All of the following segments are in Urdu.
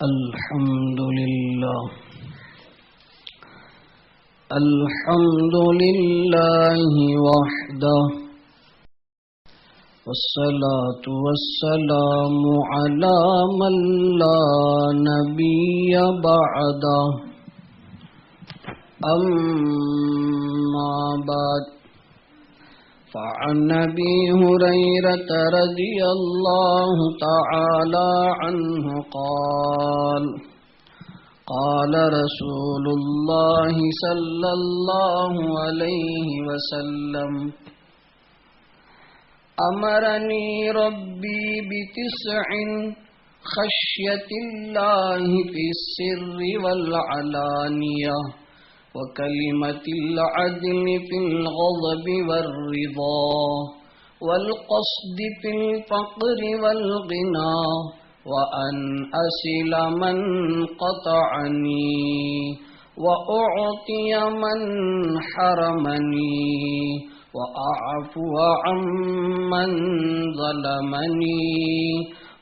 الحمد لله الحمد لله وحده والصلاة والسلام على من لا نبي بعده أما بعد فعن أبي هريرة رضي الله تعالى عنه قال قال رسول الله صلى الله عليه وسلم أمرني ربي بتسع خشية الله في السر والعلانية وكلمة العدل في الغضب والرضا والقصد في الفقر والغنى وأن أصل من قطعني وأعطي من حرمني وأعفو عمن ظلمني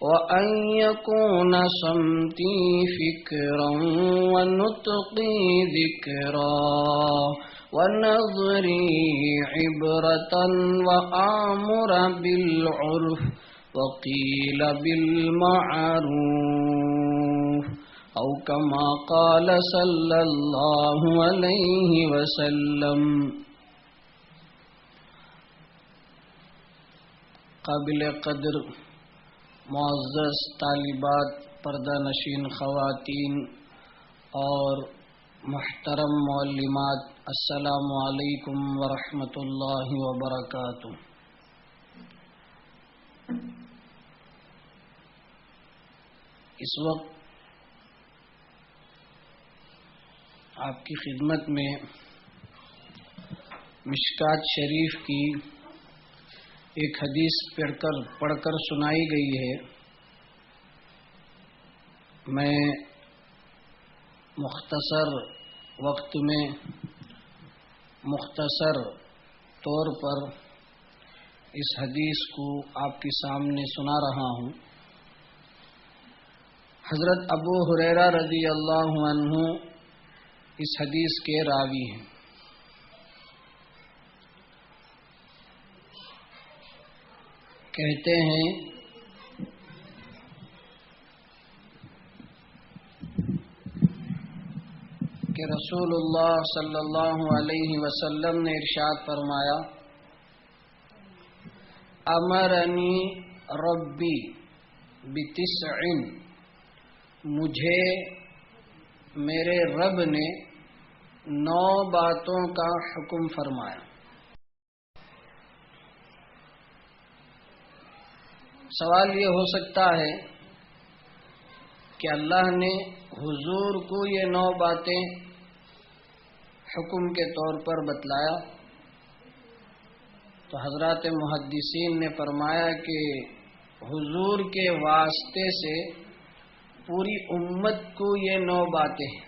وأن يكون صمتي فكرا ونطقي ذكرا ونظري عبرة وآمر بالعرف وقيل بالمعروف أو كما قال صلى الله عليه وسلم. قابل قدر معزز طالبات، پردہ نشین خواتین اور محترم معلمات، السلام علیکم ورحمۃ اللہ وبرکاتہ. اس وقت آپ کی خدمت میں مشکات شریف کی ایک حدیث پڑھ کر سنائی گئی ہے. میں مختصر وقت میں مختصر طور پر اس حدیث کو آپ کے سامنے سنا رہا ہوں. حضرت ابو ہریرہ رضی اللہ عنہ اس حدیث کے راوی ہیں. کہتے ہیں کہ رسول اللہ صلی اللہ علیہ وسلم نے ارشاد فرمایا، امرنی ربی بتسع، مجھے میرے رب نے 9 باتوں کا حکم فرمایا. سوال یہ ہو سکتا ہے کہ اللہ نے حضور کو یہ 9 باتیں حکم کے طور پر بتلایا، تو حضرات محدثین نے فرمایا کہ حضور کے واسطے سے پوری امت کو یہ 9 باتیں ہیں.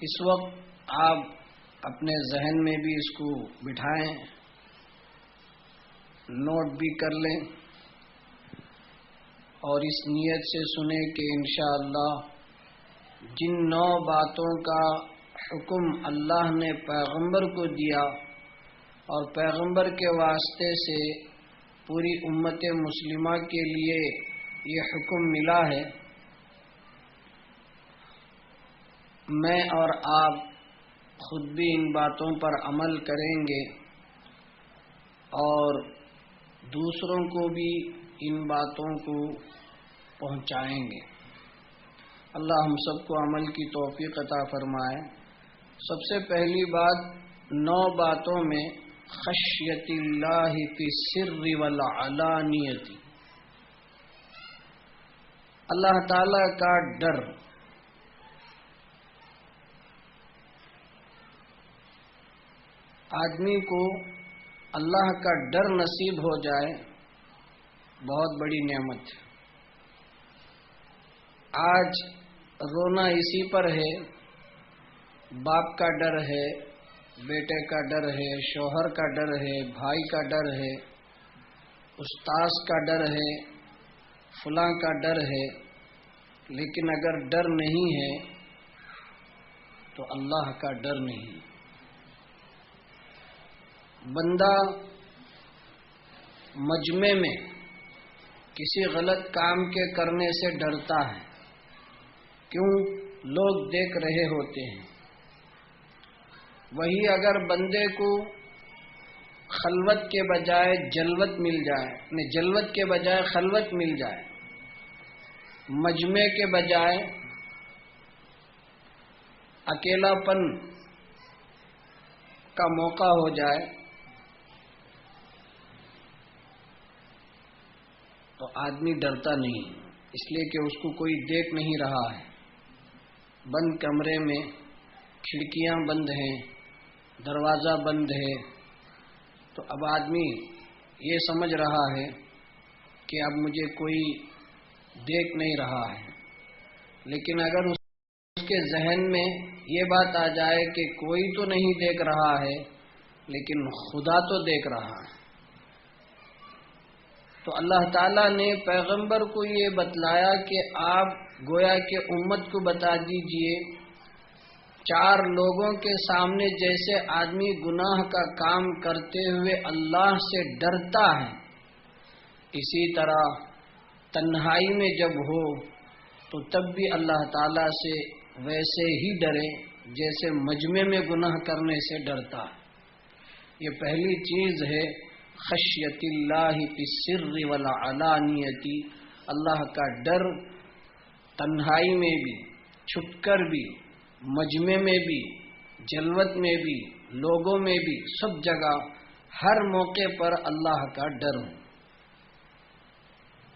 اس وقت آپ اپنے ذہن میں بھی اس کو بٹھائیں، نوٹ بھی کر لیں اور اس نیت سے سنیں کہ انشاءاللہ جن 9 باتوں کا حکم اللہ نے پیغمبر کو دیا اور پیغمبر کے واسطے سے پوری امت مسلمہ کے لیے یہ حکم ملا ہے، میں اور آپ خود بھی ان باتوں پر عمل کریں گے اور دوسروں کو بھی ان باتوں کو پہنچائیں گے. اللہ ہم سب کو عمل کی توفیق عطا فرمائے. سب سے پہلی بات 9 باتوں میں خشیت اللہ فی السر والعلانیت، اللہ تعالی کا ڈر. آدمی کو اللہ کا ڈر نصیب ہو جائے بہت بڑی نعمت ہے. آج رونا اسی پر ہے، باپ کا ڈر ہے، بیٹے کا ڈر ہے، شوہر کا ڈر ہے، بھائی کا ڈر ہے، استاذ کا ڈر ہے، فلاں کا ڈر ہے، لیکن اگر ڈر نہیں ہے تو اللہ کا ڈر نہیں۔ بندہ مجمع میں کسی غلط کام کے کرنے سے ڈرتا ہے، کیوں؟ لوگ دیکھ رہے ہوتے ہیں۔ وہی اگر بندے کو خلوت کے بجائے جلوت مل جائے، نہیں جلوت کے بجائے خلوت مل جائے، مجمع کے بجائے اکیلا پن کا موقع ہو جائے، تو آدمی ڈرتا نہیں، اس لیے کہ اس کو کوئی دیکھ نہیں رہا ہے۔ بند کمرے میں کھڑکیاں بند ہیں، دروازہ بند ہے، تو اب آدمی یہ سمجھ رہا ہے کہ اب مجھے کوئی دیکھ نہیں رہا ہے۔ لیکن اگر اس کے ذہن میں یہ بات آ جائے کہ کوئی تو نہیں دیکھ رہا ہے لیکن خدا تو دیکھ رہا ہے، تو اللہ تعالیٰ نے پیغمبر کو یہ بتلایا کہ آپ گویا کہ امت کو بتا دیجئے، چار لوگوں کے سامنے جیسے آدمی گناہ کا کام کرتے ہوئے اللہ سے ڈرتا ہے، اسی طرح تنہائی میں جب ہو تو تب بھی اللہ تعالیٰ سے ویسے ہی ڈرے جیسے مجمع میں گناہ کرنے سے ڈرتا ہے۔ یہ پہلی چیز ہے خشیت اللہ فی السر والعلانیت، اللہ کا ڈر تنہائی میں بھی، چھپ کر بھی، مجمع میں بھی، جلوت میں بھی، لوگوں میں بھی، سب جگہ ہر موقع پر اللہ کا ڈر ہو۔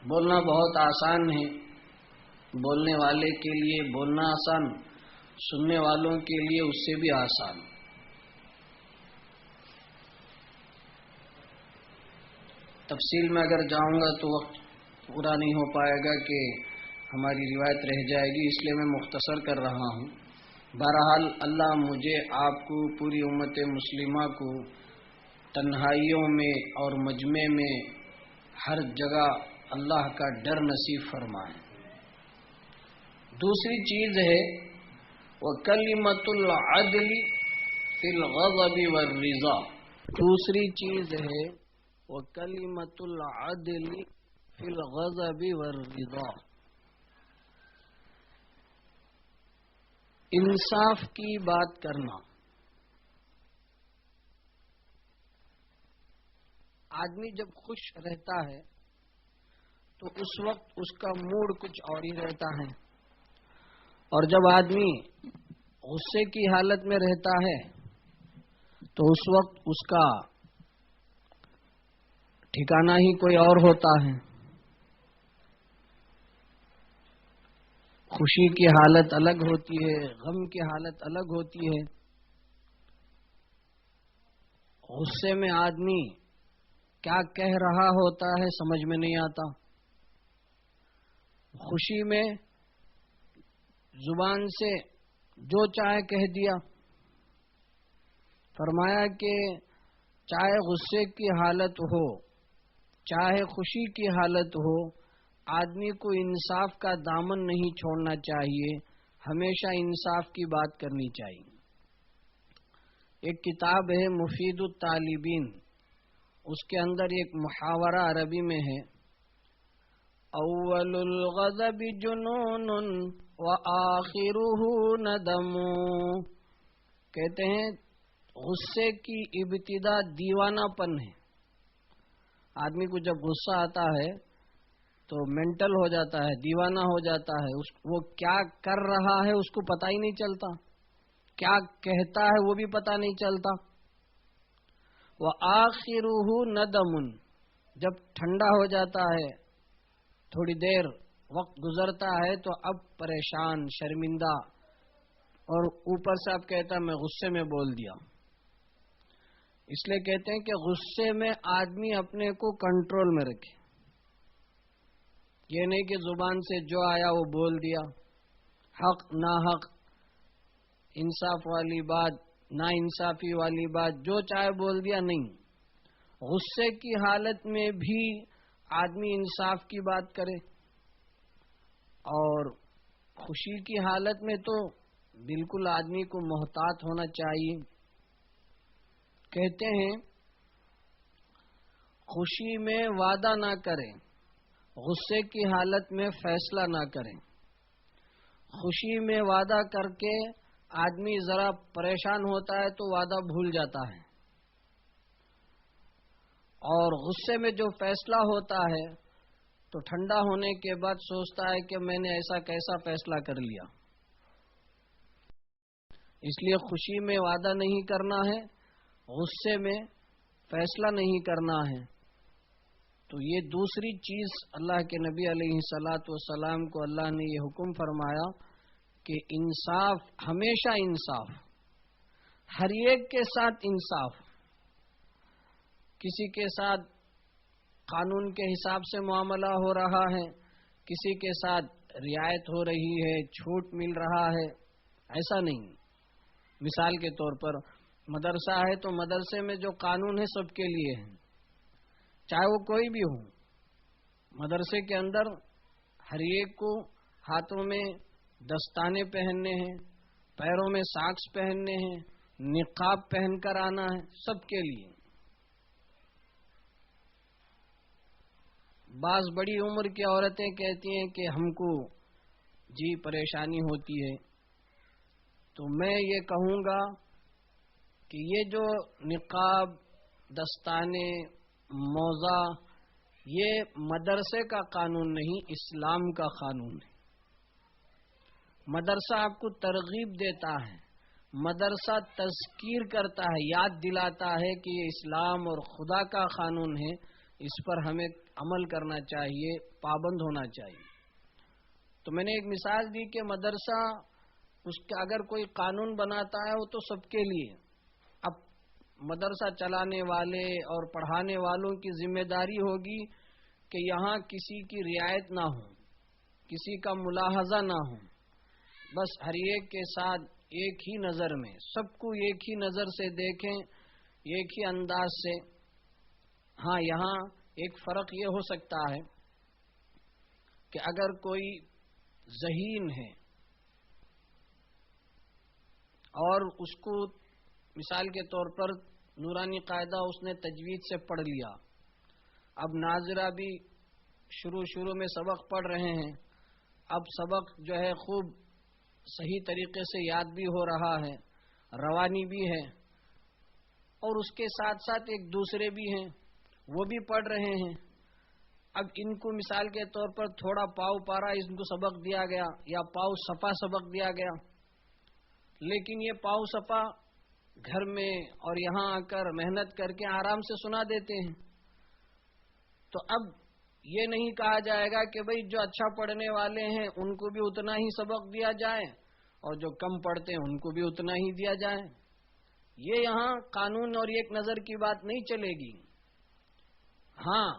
بولنا بہت آسان ہے، بولنے والے کے لیے بولنا آسان، سننے والوں کے لیے اس سے بھی آسان۔ تفصیل میں اگر جاؤں گا تو وقت پورا نہیں ہو پائے گا کہ ہماری روایت رہ جائے گی، اس لیے میں مختصر کر رہا ہوں۔ بہرحال اللہ مجھے، آپ کو، پوری امت مسلمہ کو تنہائیوں میں اور مجمع میں ہر جگہ اللہ کا ڈر نصیب فرمائے۔ دوسری چیز ہے وَكَلِمَةُ الْعَدْلِ فِي الْغَضَبِ وَالرِّضَا، دوسری چیز ہے وَكَلِمَةُ الْعَدْلِ فِي الْغَضَبِ وَالرِّضَا، انصاف کی بات کرنا۔ آدمی جب خوش رہتا ہے تو اس وقت اس کا موڈ کچھ اور ہی رہتا ہے، اور جب آدمی غصے کی حالت میں رہتا ہے تو اس وقت اس کا ٹھکانہ ہی کوئی اور ہوتا ہے۔ خوشی کی حالت الگ ہوتی ہے، غم کی حالت الگ ہوتی ہے۔ غصے میں آدمی کیا کہہ رہا ہوتا ہے سمجھ میں نہیں آتا، خوشی میں زبان سے جو چاہے کہہ دیا۔ فرمایا کہ چاہے غصے کی حالت ہو چاہے خوشی کی حالت ہو، آدمی کو انصاف کا دامن نہیں چھوڑنا چاہیے، ہمیشہ انصاف کی بات کرنی چاہیے۔ ایک کتاب ہے مفید الطالبین، اس کے اندر ایک محاورہ عربی میں ہے، اول الغضب جنون وآخرہ ندم، کہتے ہیں غصے کی ابتدا دیوانہ پن ہے۔ آدمی کو جب غصہ آتا ہے تو مینٹل ہو جاتا ہے، دیوانہ ہو جاتا ہے، وہ کیا کر رہا ہے اس کو پتہ ہی نہیں چلتا، کیا کہتا ہے وہ بھی پتہ نہیں چلتا۔ وآخرہ ندم، جب ٹھنڈا ہو جاتا ہے، تھوڑی دیر وقت گزرتا ہے تو اب پریشان، شرمندہ، اور اوپر سے اب کہتا ہے میں غصے میں بول دیا۔ اس لیے کہتے ہیں کہ غصے میں آدمی اپنے کو کنٹرول میں رکھے، یہ نہیں کہ زبان سے جو آیا وہ بول دیا، حق نا حق، انصاف والی بات نا انصافی والی بات جو چاہے بول دیا، نہیں۔ غصے کی حالت میں بھی آدمی انصاف کی بات کرے، اور خوشی کی حالت میں تو بالکل آدمی کو محتاط ہونا چاہیے۔ کہتے ہیں خوشی میں وعدہ نہ کریں، غصے کی حالت میں فیصلہ نہ کریں۔ خوشی میں وعدہ کر کے آدمی ذرا پریشان ہوتا ہے تو وعدہ بھول جاتا ہے، اور غصے میں جو فیصلہ ہوتا ہے تو ٹھنڈا ہونے کے بعد سوچتا ہے کہ میں نے ایسا کیسا فیصلہ کر لیا۔ اس لیے خوشی میں وعدہ نہیں کرنا ہے، غصے میں فیصلہ نہیں کرنا ہے۔ تو یہ دوسری چیز اللہ کے نبی علیہ الصلاۃ والسلام کو اللہ نے یہ حکم فرمایا کہ انصاف، ہمیشہ انصاف، ہر ایک کے ساتھ انصاف۔ کسی کے ساتھ قانون کے حساب سے معاملہ ہو رہا ہے، کسی کے ساتھ رعایت ہو رہی ہے، چھوٹ مل رہا ہے، ایسا نہیں۔ مثال کے طور پر مدرسہ ہے تو مدرسے میں جو قانون ہے سب کے لیے ہے، چاہے وہ کوئی بھی ہو۔ مدرسے کے اندر ہر ایک کو ہاتھوں میں دستانے پہننے ہیں، پیروں میں ساکس پہننے ہیں، نقاب پہن کر آنا ہے، سب کے لیے۔ بعض بڑی عمر کی عورتیں کہتی ہیں کہ ہم کو جی پریشانی ہوتی ہے، تو میں یہ کہوں گا کہ یہ جو نقاب، دستانے، موزہ، یہ مدرسے کا قانون نہیں، اسلام کا قانون ہے۔ مدرسہ آپ کو ترغیب دیتا ہے، مدرسہ تذکیر کرتا ہے، یاد دلاتا ہے کہ یہ اسلام اور خدا کا قانون ہے، اس پر ہمیں عمل کرنا چاہیے، پابند ہونا چاہیے۔ تو میں نے ایک مثال دی کہ مدرسہ اس کا اگر کوئی قانون بناتا ہے وہ تو سب کے لیے۔ اب مدرسہ چلانے والے اور پڑھانے والوں کی ذمہ داری ہوگی کہ یہاں کسی کی رعایت نہ ہو، کسی کا ملاحظہ نہ ہو، بس ہر ایک کے ساتھ ایک ہی نظر میں، سب کو ایک ہی نظر سے دیکھیں، ایک ہی انداز سے۔ ہاں، یہاں ایک فرق یہ ہو سکتا ہے کہ اگر کوئی ذہین ہے اور اس کو مثال کے طور پر نورانی قاعدہ اس نے تجوید سے پڑھ لیا، اب ناظرہ بھی شروع میں سبق پڑھ رہے ہیں، اب سبق جو ہے خوب صحیح طریقے سے یاد بھی ہو رہا ہے، روانی بھی ہے، اور اس کے ساتھ ساتھ ایک دوسرے بھی ہیں وہ بھی پڑھ رہے ہیں۔ اب ان کو مثال کے طور پر تھوڑا پاؤ پارا ان کو سبق دیا گیا یا پاؤ صفا سبق دیا گیا، لیکن یہ پاؤ صفا گھر میں اور یہاں آ کر محنت کر کے آرام سے سنا دیتے ہیں۔ تو اب یہ نہیں کہا جائے گا کہ بھئی جو اچھا پڑھنے والے ہیں ان کو بھی اتنا ہی سبق دیا جائے اور جو کم پڑھتے ہیں ان کو بھی اتنا ہی دیا جائے۔ یہ یہاں قانون اور ایک نظر کی بات نہیں چلے گی۔ ہاں،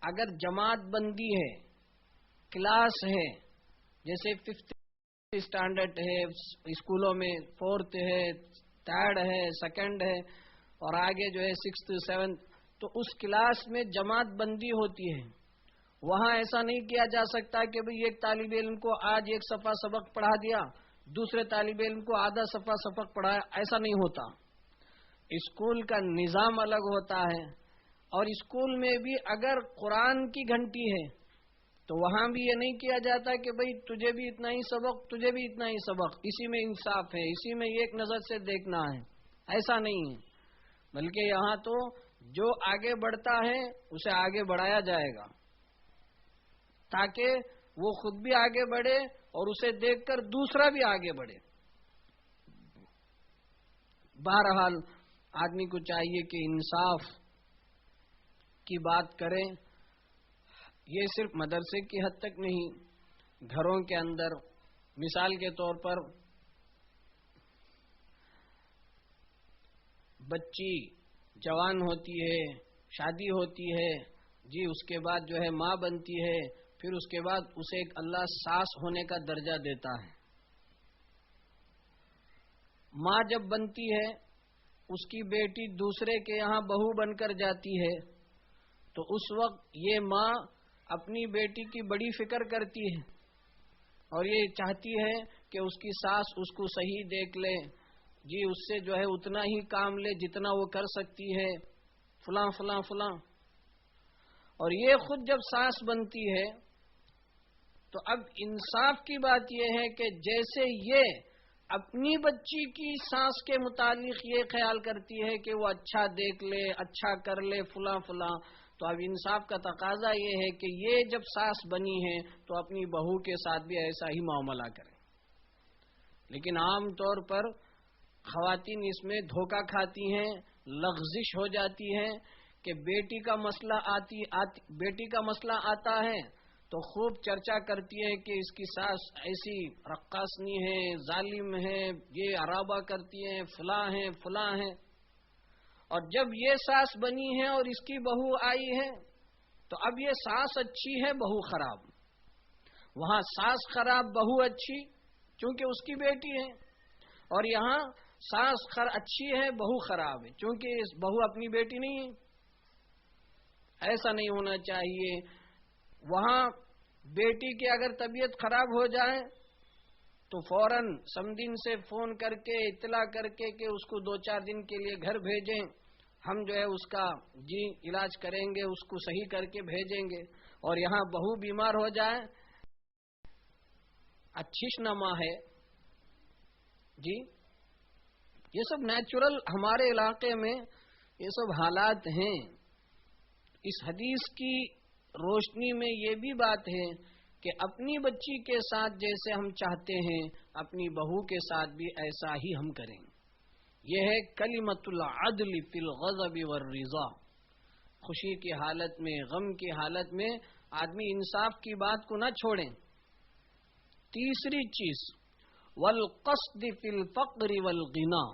اگر جماعت بندی ہے، کلاس ہے، جیسے 5th اسٹینڈرڈ ہے اسکولوں میں، 4th ہے، 3rd ہے، 2nd ہے، اور آگے جو ہے 6th 7th، تو اس کلاس میں جماعت بندی ہوتی ہے۔ وہاں ایسا نہیں کیا جا سکتا کہ بھئی ایک طالب علم کو آج ایک صفحہ سبق پڑھا دیا، دوسرے طالب علم کو آدھا صفحہ سبق پڑھایا، ایسا نہیں ہوتا۔ اسکول کا نظام الگ ہوتا ہے، اور اسکول میں بھی اگر قرآن کی گھنٹی ہے تو وہاں بھی یہ نہیں کیا جاتا کہ بھئی تجھے بھی اتنا ہی سبق، تجھے بھی اتنا ہی سبق، اسی میں انصاف ہے، اسی میں ایک نظر سے دیکھنا ہے، ایسا نہیں ہے۔ بلکہ یہاں تو جو آگے بڑھتا ہے اسے آگے بڑھایا جائے گا تاکہ وہ خود بھی آگے بڑھے اور اسے دیکھ کر دوسرا بھی آگے بڑھے۔ بہرحال آدمی کو چاہیے کہ انصاف کی بات کریں، یہ صرف مدرسے کی حد تک نہیں، گھروں کے اندر مثال کے طور پر بچی جوان ہوتی ہے، شادی ہوتی ہے، جی اس کے بعد جو ہے ماں بنتی ہے، پھر اس کے بعد اسے ایک اللہ ساس ہونے کا درجہ دیتا ہے۔ ماں جب بنتی ہے، اس کی بیٹی دوسرے کے یہاں بہو بن کر جاتی ہے، تو اس وقت یہ ماں اپنی بیٹی کی بڑی فکر کرتی ہے اور یہ چاہتی ہے کہ اس کی ساس اس کو صحیح دیکھ لے، جی اس سے جو ہے اتنا ہی کام لے جتنا وہ کر سکتی ہے، فلاں فلاں فلاں. اور یہ خود جب ساس بنتی ہے تو اب انصاف کی بات یہ ہے کہ جیسے یہ اپنی بچی کی ساس کے متعلق یہ خیال کرتی ہے کہ وہ اچھا دیکھ لے، اچھا کر لے، فلاں فلاں، تو اب انصاف کا تقاضا یہ ہے کہ یہ جب ساس بنی ہے تو اپنی بہو کے ساتھ بھی ایسا ہی معاملہ کرے. لیکن عام طور پر خواتین اس میں دھوکہ کھاتی ہیں، لغزش ہو جاتی ہے کہ بیٹی کا مسئلہ آتا ہے تو خوب چرچا کرتی ہے کہ اس کی ساس ایسی رقاصنی ہے، ظالم ہے، یہ عرابہ کرتی ہیں، فلاں ہیں فلاں ہیں. اور جب یہ ساس بنی ہے اور اس کی بہو آئی ہے تو اب یہ ساس اچھی ہے، بہو خراب. وہاں ساس خراب، بہو اچھی، چونکہ اس کی بیٹی ہے. اور یہاں ساس اچھی ہے، بہو خراب ہے، چونکہ اس بہو اپنی بیٹی نہیں ہے. ایسا نہیں ہونا چاہیے. وہاں بیٹی کی اگر طبیعت خراب ہو جائے تو فوراً سمدین سے فون کر کے اطلاع کر کے کہ اس کو 2-4 دن کے لیے گھر بھیجیں، ہم جو ہے اس کا علاج کریں گے، اس کو صحیح کر کے بھیجیں گے. اور یہاں بہو بیمار ہو جائے، اچھش نما ہے، جی یہ سب نیچرل ہمارے علاقے میں یہ سب حالات ہیں. اس حدیث کی روشنی میں یہ بھی بات ہے کہ اپنی بچی کے ساتھ جیسے ہم چاہتے ہیں اپنی بہو کے ساتھ بھی ایسا ہی ہم کریں. یہ ہے کلمۃ العدل فی الغضب والرضا. خوشی کی حالت میں، غم کی حالت میں آدمی انصاف کی بات کو نہ چھوڑیں. تیسری چیز والقصد فی الفقر والغنا.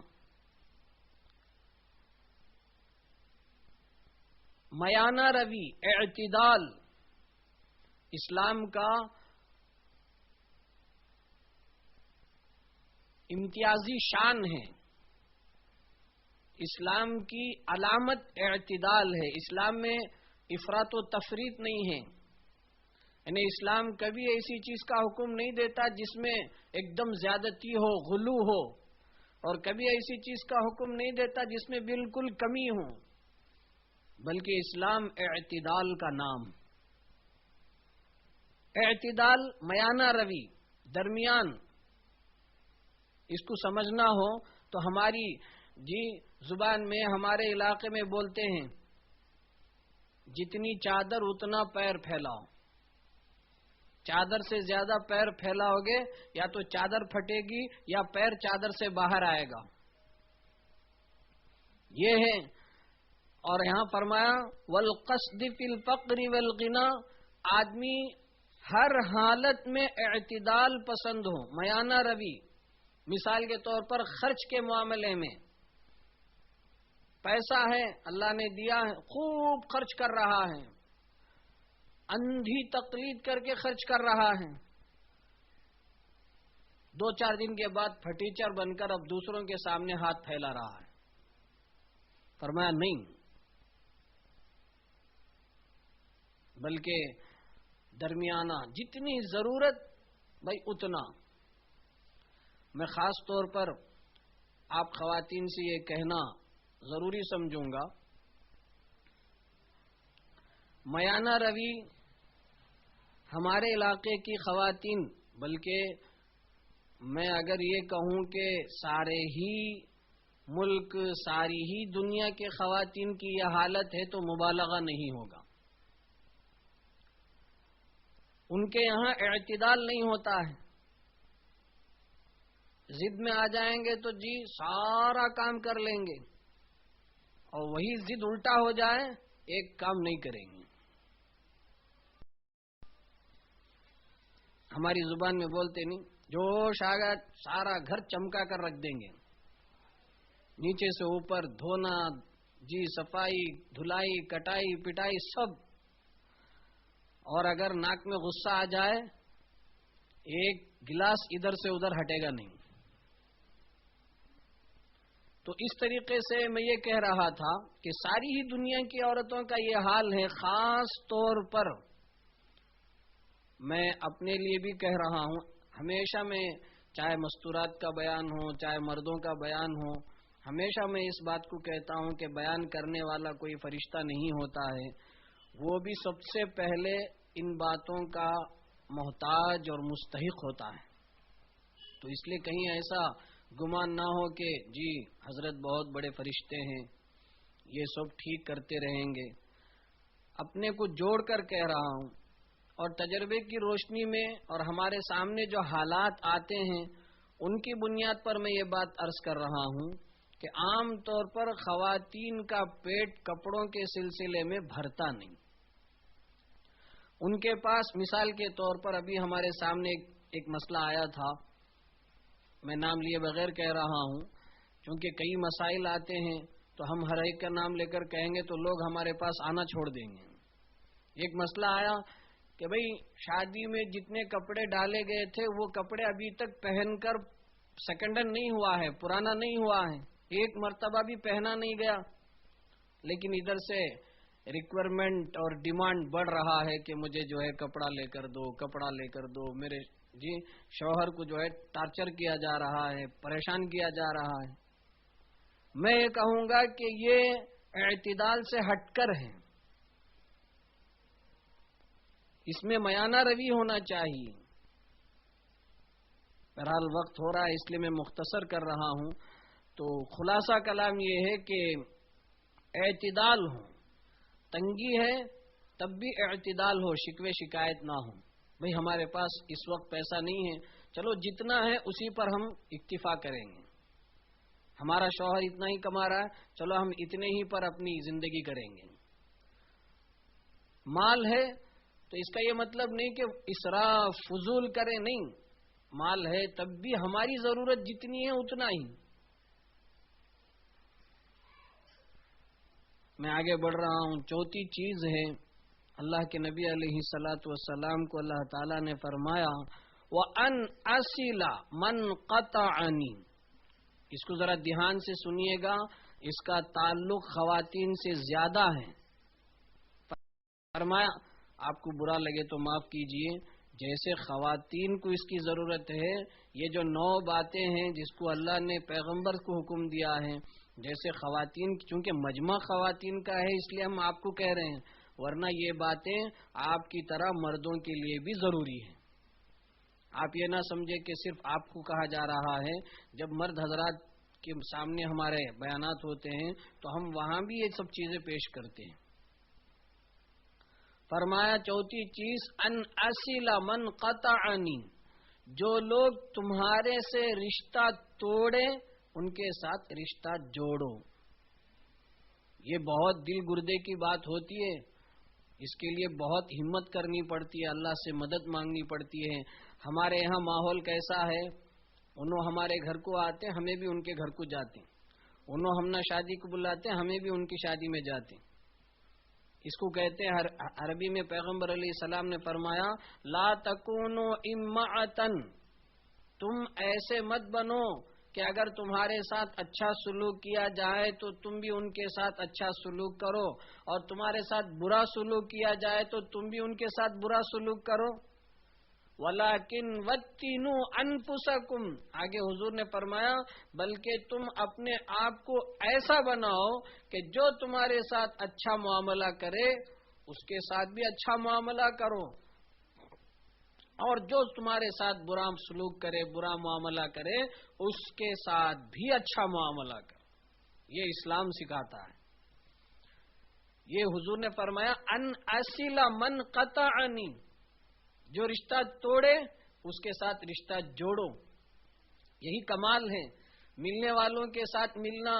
میانہ روی، اعتدال اسلام کا امتیازی شان ہے. اسلام کی علامت اعتدال ہے. اسلام میں افراط و تفریط نہیں ہے. یعنی اسلام کبھی ایسی چیز کا حکم نہیں دیتا جس میں ایک دم زیادتی ہو، غلو ہو، اور کبھی ایسی چیز کا حکم نہیں دیتا جس میں بالکل کمی ہو، بلکہ اسلام اعتدال کا نام. اعتدال، میانہ روی، درمیان. اس کو سمجھنا ہو تو ہماری زبان میں، ہمارے علاقے میں بولتے ہیں جتنی چادر اتنا پیر پھیلاؤ. چادر سے زیادہ پیر پھیلاؤ گے یا تو چادر پھٹے گی یا پیر چادر سے باہر آئے گا. یہ ہے. اور یہاں فرمایا والقصد فی الفقر والغنا. آدمی ہر حالت میں اعتدال پسند ہو، میانہ روی. مثال کے طور پر خرچ کے معاملے میں پیسہ ہے، اللہ نے دیا ہے، خوب خرچ کر رہا ہے، اندھی تقلید کر کے خرچ کر رہا ہے. 2-4 دن کے بعد پھٹیچر بن کر اب دوسروں کے سامنے ہاتھ پھیلا رہا ہے. فرمایا نہیں، بلکہ درمیانہ، جتنی ضرورت بھائی اتنا. میں خاص طور پر آپ خواتین سے یہ کہنا ضروری سمجھوں گا، میانہ روی ہمارے علاقے کی خواتین، بلکہ میں اگر یہ کہوں کہ سارے ہی ملک، ساری ہی دنیا کے خواتین کی یہ حالت ہے تو مبالغہ نہیں ہوگا. ان کے یہاں اعتدال نہیں ہوتا ہے. ضد میں آ جائیں گے تو سارا کام کر لیں گے، اور وہی ضد الٹا ہو جائے ایک کام نہیں کریں گے. ہماری زبان میں بولتے نہیں، جوش آ گیا سارا گھر چمکا کر رکھ دیں گے، نیچے سے اوپر دھونا، صفائی، دھلائی، کٹائی، پٹائی سب. اور اگر ناک میں غصہ آ جائے ایک گلاس ادھر سے ادھر ہٹے گا نہیں. تو اس طریقے سے میں یہ کہہ رہا تھا کہ ساری ہی دنیا کی عورتوں کا یہ حال ہے. خاص طور پر میں اپنے لیے بھی کہہ رہا ہوں، ہمیشہ میں چاہے مستورات کا بیان ہو چاہے مردوں کا بیان ہو، ہمیشہ میں اس بات کو کہتا ہوں کہ بیان کرنے والا کوئی فرشتہ نہیں ہوتا ہے، وہ بھی سب سے پہلے ان باتوں کا محتاج اور مستحق ہوتا ہے. تو اس لیے کہیں ایسا گمان نہ ہو کہ جی حضرت بہت بڑے فرشتے ہیں، یہ سب ٹھیک کرتے رہیں گے. اپنے کو جوڑ کر کہہ رہا ہوں، اور تجربے کی روشنی میں اور ہمارے سامنے جو حالات آتے ہیں ان کی بنیاد پر میں یہ بات عرض کر رہا ہوں کہ عام طور پر خواتین کا پیٹ کپڑوں کے سلسلے میں بھرتا نہیں. ان کے پاس مثال کے طور پر ابھی ہمارے سامنے ایک مسئلہ آیا تھا، میں نام لیے بغیر کہہ رہا ہوں کیونکہ کئی مسائل آتے ہیں تو ہم ہر ایک کا نام لے کر کہیں گے تو لوگ ہمارے پاس آنا چھوڑ دیں گے. ایک مسئلہ آیا کہ بھئی شادی میں جتنے کپڑے ڈالے گئے تھے وہ کپڑے ابھی تک پہن کر سیکنڈ ہینڈ نہیں ہوا ہے، پرانا نہیں ہوا ہے، ایک مرتبہ بھی پہنا نہیں گیا، لیکن ادھر سے ریکوائرمنٹ اور ڈیمانڈ بڑھ رہا ہے کہ مجھے جو ہے کپڑا لے کر دو، کپڑا لے کر دو. میرے جی شوہر کو جو ہے ٹارچر کیا جا رہا ہے، پریشان کیا جا رہا ہے. میں یہ کہوں گا کہ یہ اعتدال سے ہٹ کر ہے، اس میں میانہ روی ہونا چاہیے. بہرحال وقت ہو رہا ہے اس لیے میں مختصر کر رہا ہوں. تو خلاصہ کلام یہ ہے کہ اعتدال ہو، تنگی ہے تب بھی اعتدال ہو، شکوے شکایت نہ ہو. بھئی ہمارے پاس اس وقت پیسہ نہیں ہے، چلو جتنا ہے اسی پر ہم اکتفا کریں گے. ہمارا شوہر اتنا ہی کما رہا ہے، چلو ہم اتنے ہی پر اپنی زندگی کریں گے. مال ہے تو اس کا یہ مطلب نہیں کہ اسراف فضول کریں، نہیں. مال ہے تب بھی ہماری ضرورت جتنی ہے اتنا ہی. میں آگے بڑھ رہا ہوں. چوتھی چیز ہے، اللہ کے نبی علیہ الصلاۃ والسلام کو اللہ تعالیٰ نے فرمایا وَأَنْ أَصِلَ مَنْ قَطَعَنِي. اس کو ذرا دھیان سے سنیے گا، اس کا تعلق خواتین سے زیادہ ہے. فرمایا آپ کو برا لگے تو معاف کیجئے، جیسے خواتین کو اس کی ضرورت ہے، یہ جو 9 باتیں ہیں جس کو اللہ نے پیغمبر کو حکم دیا ہے، جیسے خواتین، چونکہ مجمع خواتین کا ہے اس لیے ہم آپ کو کہہ رہے ہیں، ورنہ یہ باتیں آپ کی طرح مردوں کے لیے بھی ضروری ہیں. آپ یہ نہ سمجھے کہ صرف آپ کو کہا جا رہا ہے. جب مرد حضرات کے سامنے ہمارے بیانات ہوتے ہیں تو ہم وہاں بھی یہ سب چیزیں پیش کرتے ہیں. فرمایا چوتھی چیز ان اصل من قطعنی، جو لوگ تمہارے سے رشتہ توڑے ان کے ساتھ رشتہ جوڑو. یہ بہت دل گردے کی بات ہوتی ہے، اس کے لیے بہت ہمت کرنی پڑتی ہے، اللہ سے مدد مانگنی پڑتی ہے. ہمارے یہاں ماحول کیسا ہے، انہوں ہمارے گھر کو آتے ہیں، ہمیں بھی ان کے گھر کو جاتے ہیں. انہوں ہم نہ شادی کو بلاتے ہیں، ہمیں بھی ان کی شادی میں جاتے ہیں. اس کو کہتے ہیں عربی میں پیغمبر علیہ السلام نے فرمایا لا تکونوا امعتن، تم ایسے مت بنو کہ اگر تمہارے ساتھ اچھا سلوک کیا جائے تو تم بھی ان کے ساتھ اچھا سلوک کرو، اور تمہارے ساتھ برا سلوک کیا جائے تو تم بھی ان کے ساتھ برا سلوک کرو. وَلَكِنْ وَتِّنُوا أَنفُسَكُمْ، آگے حضور نے فرمایا بلکہ تم اپنے آپ کو ایسا بناؤ کہ جو تمہارے ساتھ اچھا معاملہ کرے اس کے ساتھ بھی اچھا معاملہ کرو، اور جو تمہارے ساتھ برا سلوک کرے، برا معاملہ کرے، اس کے ساتھ بھی اچھا معاملہ کرو. یہ اسلام سکھاتا ہے. یہ حضور نے فرمایا ان اصل من قطعنی، جو رشتہ توڑے اس کے ساتھ رشتہ جوڑو. یہی کمال ہے. ملنے والوں کے ساتھ ملنا،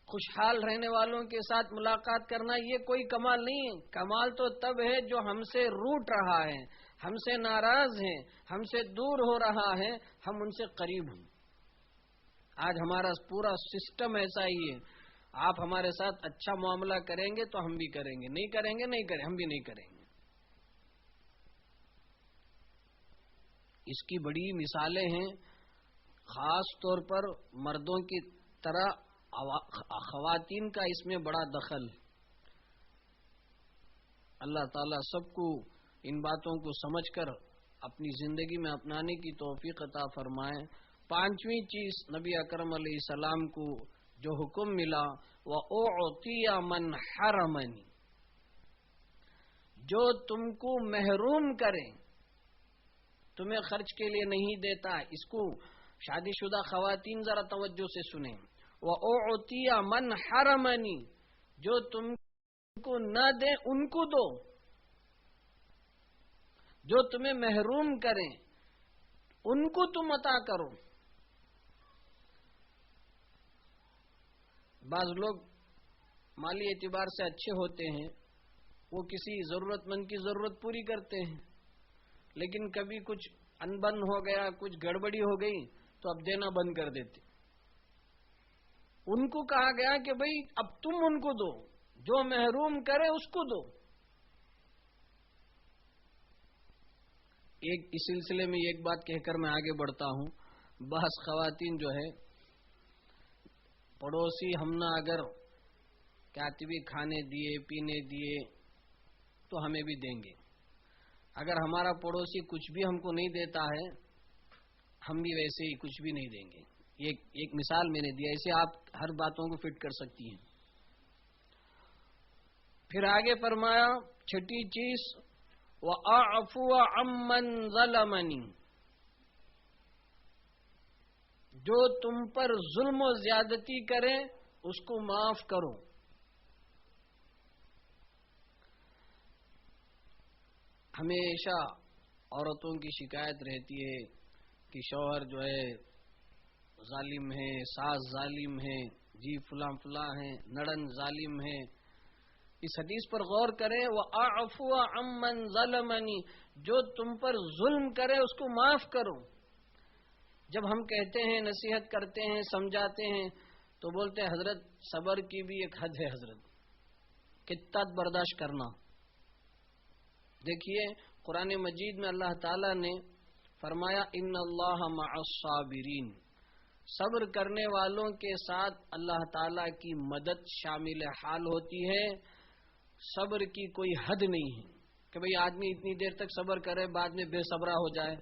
خوشحال رہنے والوں کے ساتھ ملاقات کرنا، یہ کوئی کمال نہیں ہے. کمال تو تب ہے جو ہم سے روٹ رہا ہے، ہم سے ناراض ہیں، ہم سے دور ہو رہا ہے، ہم ان سے قریب ہوں. آج ہمارا پورا سسٹم ایسا ہی ہے. آپ ہمارے ساتھ اچھا معاملہ کریں گے تو ہم بھی کریں گے، نہیں کریں گے نہیں کریں، ہم بھی نہیں کریں گے. اس کی بڑی مثالیں ہیں. خاص طور پر مردوں کی طرح خواتین کا اس میں بڑا دخل. اللہ تعالیٰ سب کو ان باتوں کو سمجھ کر اپنی زندگی میں اپنانے کی توفیق عطا فرمائے. پانچویں چیز نبی اکرم علیہ السلام کو جو حکم ملا وَأُعْطِيَ مَنْ حَرَمَنِي، جو تم کو محروم کرے، تمہیں خرچ کے لیے نہیں دیتا. اس کو شادی شدہ خواتین ذرا توجہ سے سنیں. وَأُعْطِيَ مَنْ حَرَمَنِي، جو تم کو نہ دے ان کو دو، جو تمہیں محروم کریں ان کو تم عطا کرو. بعض لوگ مالی اعتبار سے اچھے ہوتے ہیں، وہ کسی ضرورت مند کی ضرورت پوری کرتے ہیں، لیکن کبھی کچھ انبن ہو گیا، کچھ گڑبڑی ہو گئی تو اب دینا بند کر دیتے. ان کو کہا گیا کہ بھئی اب تم ان کو دو، جو محروم کرے اس کو دو. اس سلسلے میں ایک بات کہہ کر میں آگے بڑھتا ہوں. بعض خواتین جو ہے پڑوسی ہم نہ اگر کاتبی کھانے دیے پینے دیے تو ہمیں بھی دیں گے، اگر ہمارا پڑوسی کچھ بھی ہم کو نہیں دیتا ہے ہم بھی ویسے ہی کچھ بھی نہیں دیں گے. ایک مثال میں نے دیا، اسے آپ ہر باتوں کو فٹ کر سکتی ہیں. پھر آگے فرمایا چھٹی چیز وَأَعْفُوَ عَمَّنْ ظَلَمَنِي، جو تم پر ظلم و زیادتی کرے اس کو معاف کرو. ہمیشہ عورتوں کی شکایت رہتی ہے کہ شوہر جو ہے ظالم ہے، ساس ظالم ہے، جی فلاں فلاں ہے، نڑن ظالم ہے. اس حدیث پر غور کریں وَأَعْفُوَ عَمَّنْ ظَلَمَنِي، جو تم پر ظلم کرے اس کو معاف کرو. جب ہم کہتے ہیں، نصیحت کرتے ہیں، سمجھاتے ہیں تو بولتے ہیں حضرت صبر کی بھی ایک حد ہے، حضرت کتنا برداشت کرنا. دیکھیے قرآن مجید میں اللہ تعالیٰ نے فرمایا ان اللہ مع الصابرین، صبر کرنے والوں کے ساتھ اللہ تعالیٰ کی مدد شامل حال ہوتی ہے. صبر کی کوئی حد نہیں ہے کہ بھئی آدمی اتنی دیر تک صبر کرے بعد میں بے صبرا ہو جائے،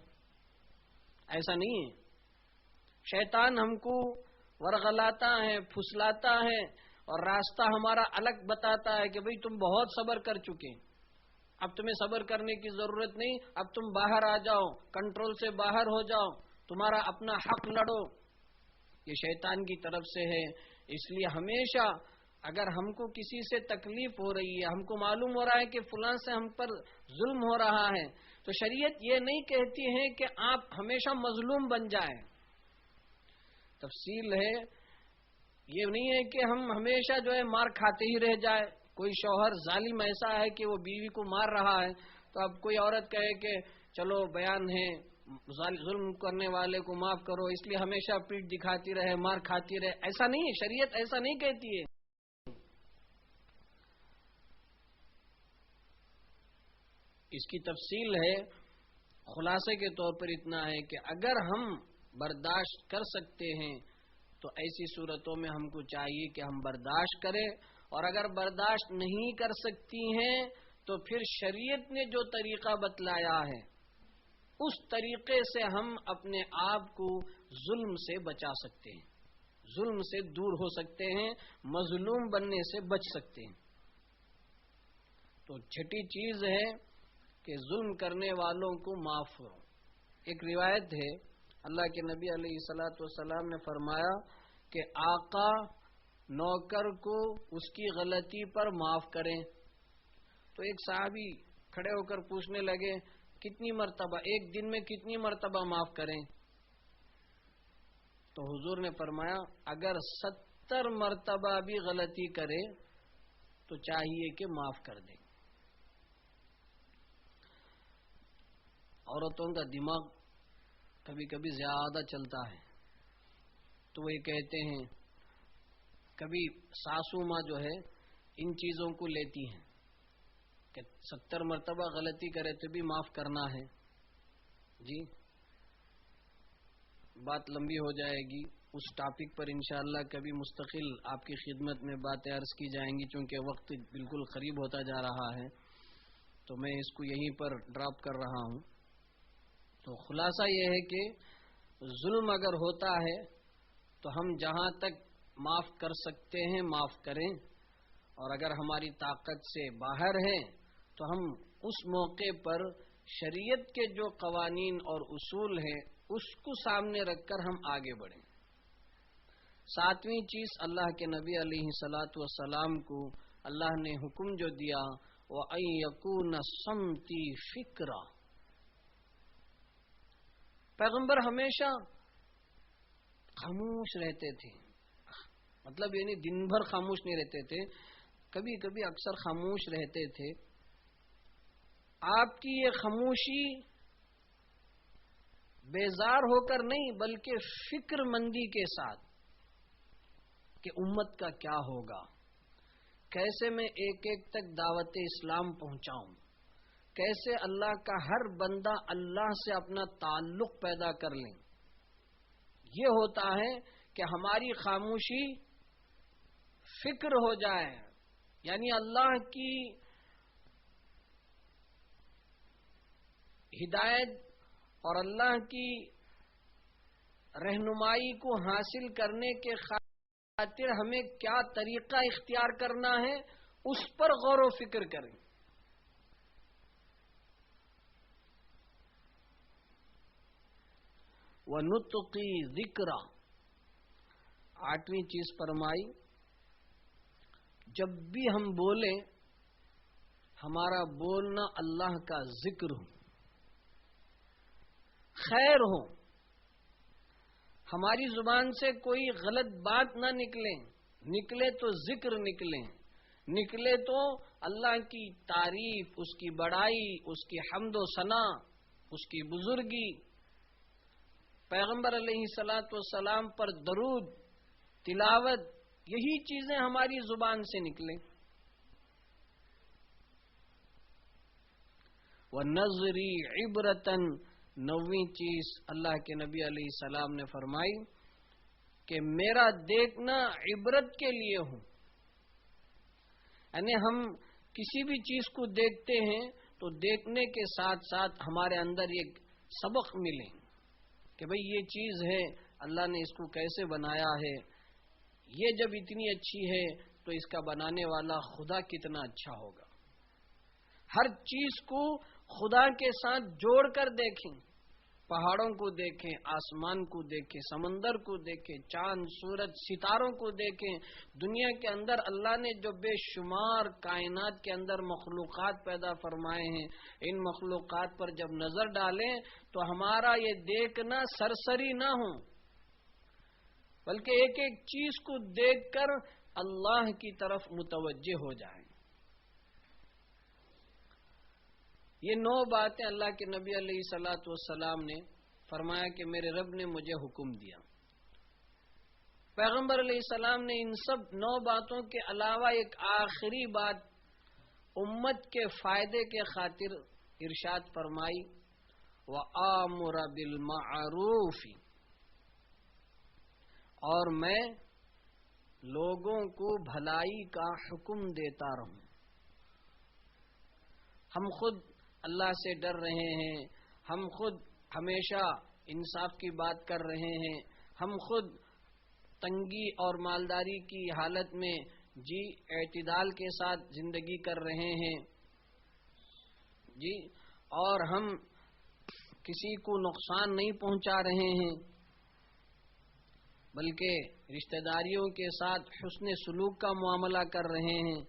ایسا نہیں ہے. شیطان ہم کو ورغلاتا ہے، پھسلاتا ہے اور راستہ ہمارا الگ بتاتا ہے کہ بھئی تم بہت صبر کر چکے، اب تمہیں صبر کرنے کی ضرورت نہیں، اب تم باہر آ جاؤ، کنٹرول سے باہر ہو جاؤ، تمہارا اپنا حق لڑو. یہ شیطان کی طرف سے ہے. اس لیے ہمیشہ اگر ہم کو کسی سے تکلیف ہو رہی ہے، ہم کو معلوم ہو رہا ہے کہ فلاں سے ہم پر ظلم ہو رہا ہے، تو شریعت یہ نہیں کہتی ہے کہ آپ ہمیشہ مظلوم بن جائیں. تفصیل ہے، یہ نہیں ہے کہ ہم ہمیشہ جو ہے مار کھاتے ہی رہ جائے. کوئی شوہر ظالم ایسا ہے کہ وہ بیوی کو مار رہا ہے تو اب کوئی عورت کہے کہ چلو بیان ہے ظلم کرنے والے کو معاف کرو، اس لیے ہمیشہ پیٹ دکھاتی رہے، مار کھاتی رہے. ایسا نہیں ہے، شریعت ایسا نہیں کہتی ہے. اس کی تفصیل ہے. خلاصے کے طور پر اتنا ہے کہ اگر ہم برداشت کر سکتے ہیں تو ایسی صورتوں میں ہم کو چاہیے کہ ہم برداشت کریں، اور اگر برداشت نہیں کر سکتی ہیں تو پھر شریعت نے جو طریقہ بتلایا ہے اس طریقے سے ہم اپنے آپ کو ظلم سے بچا سکتے ہیں، ظلم سے دور ہو سکتے ہیں، مظلوم بننے سے بچ سکتے ہیں. تو چھٹی چیز ہے کہ ظلم کرنے والوں کو معاف کرو. ایک روایت ہے اللہ کے نبی علیہ الصلوۃ والسلام نے فرمایا کہ آقا نوکر کو اس کی غلطی پر معاف کریں. تو ایک صحابی کھڑے ہو کر پوچھنے لگے کتنی مرتبہ، ایک دن میں کتنی مرتبہ معاف کریں؟ تو حضور نے فرمایا اگر 70 مرتبہ بھی غلطی کرے تو چاہیے کہ معاف کر دیں. عورتوں کا دماغ کبھی کبھی زیادہ چلتا ہے تو وہ یہ کہتے ہیں، کبھی ساسو ماں جو ہے ان چیزوں کو لیتی ہیں کہ 70 مرتبہ غلطی کرے تو بھی معاف کرنا ہے. جی بات لمبی ہو جائے گی، اس ٹاپک پر انشاءاللہ کبھی مستقل آپ کی خدمت میں باتیں عرض کی جائیں گی، چونکہ وقت بالکل قریب ہوتا جا رہا ہے تو میں اس کو یہیں پر ڈراپ کر رہا ہوں۔ تو خلاصہ یہ ہے کہ ظلم اگر ہوتا ہے تو ہم جہاں تک معاف کر سکتے ہیں معاف کریں، اور اگر ہماری طاقت سے باہر ہے تو ہم اس موقع پر شریعت کے جو قوانین اور اصول ہیں اس کو سامنے رکھ کر ہم آگے بڑھیں۔ ساتویں چیز، اللہ کے نبی علیہ الصلاۃ والسلام کو اللہ نے حکم جو دیا وَأَن يَكُونَ صَمْتِي فِكْرًا، پیغمبر ہمیشہ خاموش رہتے تھے، مطلب یعنی دن بھر خاموش نہیں رہتے تھے، کبھی کبھی اکثر خاموش رہتے تھے۔ آپ کی یہ خاموشی بیزار ہو کر نہیں بلکہ فکر مندی کے ساتھ کہ امت کا کیا ہوگا، کیسے میں ایک ایک تک دعوت اسلام پہنچاؤں، کیسے اللہ کا ہر بندہ اللہ سے اپنا تعلق پیدا کر لیں۔ یہ ہوتا ہے کہ ہماری خاموشی فکر ہو جائے، یعنی اللہ کی ہدایت اور اللہ کی رہنمائی کو حاصل کرنے کے خاطر ہمیں کیا طریقہ اختیار کرنا ہے اس پر غور و فکر کریں۔ وَنُطْقِ ذِکْرًا، آٹھویں چیز فرمائی، جب بھی ہم بولیں ہمارا بولنا اللہ کا ذکر ہو، خیر ہو، ہماری زبان سے کوئی غلط بات نہ نکلے تو ذکر نکلے تو اللہ کی تعریف، اس کی بڑائی، اس کی حمد و ثنا، اس کی بزرگی، پیغمبر علیہ الصلاۃ والسلام پر درود، تلاوت، یہی چیزیں ہماری زبان سے نکلیں۔ وَنَظْرِي عِبْرَةً، نویں چیز اللہ کے نبی علیہ السلام نے فرمائی کہ میرا دیکھنا عبرت کے لیے ہو، یعنی ہم کسی بھی چیز کو دیکھتے ہیں تو دیکھنے کے ساتھ ساتھ ہمارے اندر ایک سبق ملے کہ بھئی یہ چیز ہے، اللہ نے اس کو کیسے بنایا ہے، یہ جب اتنی اچھی ہے تو اس کا بنانے والا خدا کتنا اچھا ہوگا۔ ہر چیز کو خدا کے ساتھ جوڑ کر دیکھیں، پہاڑوں کو دیکھیں، آسمان کو دیکھیں، سمندر کو دیکھیں، چاند، سورج، ستاروں کو دیکھیں، دنیا کے اندر اللہ نے جو بے شمار کائنات کے اندر مخلوقات پیدا فرمائے ہیں، ان مخلوقات پر جب نظر ڈالیں تو ہمارا یہ دیکھنا سرسری نہ ہو، بلکہ ایک ایک چیز کو دیکھ کر اللہ کی طرف متوجہ ہو جائیں۔ یہ 9 باتیں اللہ کے نبی علیہ الصلاۃ والسلام نے فرمایا کہ میرے رب نے مجھے حکم دیا۔ پیغمبر علیہ السلام نے ان سب 9 باتوں کے علاوہ ایک آخری بات امت کے فائدے کے خاطر ارشاد فرمائی، وَآمُرَ بِالْمَعْرُوفِ، اور میں لوگوں کو بھلائی کا حکم دیتا رہوں۔ ہم خود اللہ سے ڈر رہے ہیں، ہم خود ہمیشہ انصاف کی بات کر رہے ہیں، ہم خود تنگی اور مالداری کی حالت میں اعتدال کے ساتھ زندگی کر رہے ہیں اور ہم کسی کو نقصان نہیں پہنچا رہے ہیں بلکہ رشتہ داریوں کے ساتھ حسن سلوک کا معاملہ کر رہے ہیں،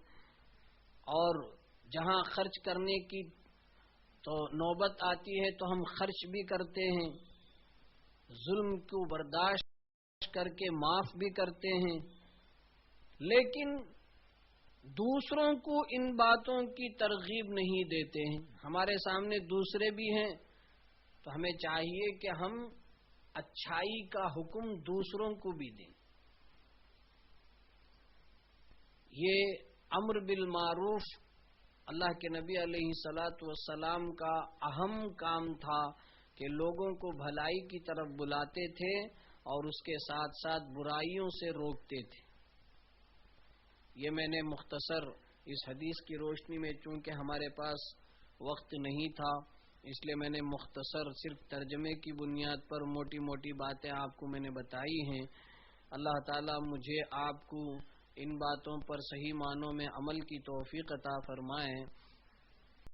اور جہاں خرچ کرنے کی تو نوبت آتی ہے تو ہم خرچ بھی کرتے ہیں، ظلم کو برداشت کر کے معاف بھی کرتے ہیں، لیکن دوسروں کو ان باتوں کی ترغیب نہیں دیتے ہیں۔ ہمارے سامنے دوسرے بھی ہیں تو ہمیں چاہیے کہ ہم اچھائی کا حکم دوسروں کو بھی دیں۔ یہ امر بالمعروف اللہ کے نبی علیہ الصلاۃ والسلام کا اہم کام تھا کہ لوگوں کو بھلائی کی طرف بلاتے تھے اور اس کے ساتھ ساتھ برائیوں سے روکتے تھے۔ یہ میں نے مختصر اس حدیث کی روشنی میں، چونکہ ہمارے پاس وقت نہیں تھا، اس لیے میں نے مختصر صرف ترجمے کی بنیاد پر موٹی موٹی باتیں آپ کو میں نے بتائی ہیں۔ اللہ تعالیٰ مجھے آپ کو ان باتوں پر صحیح معنوں میں عمل کی توفیق عطا فرمائے۔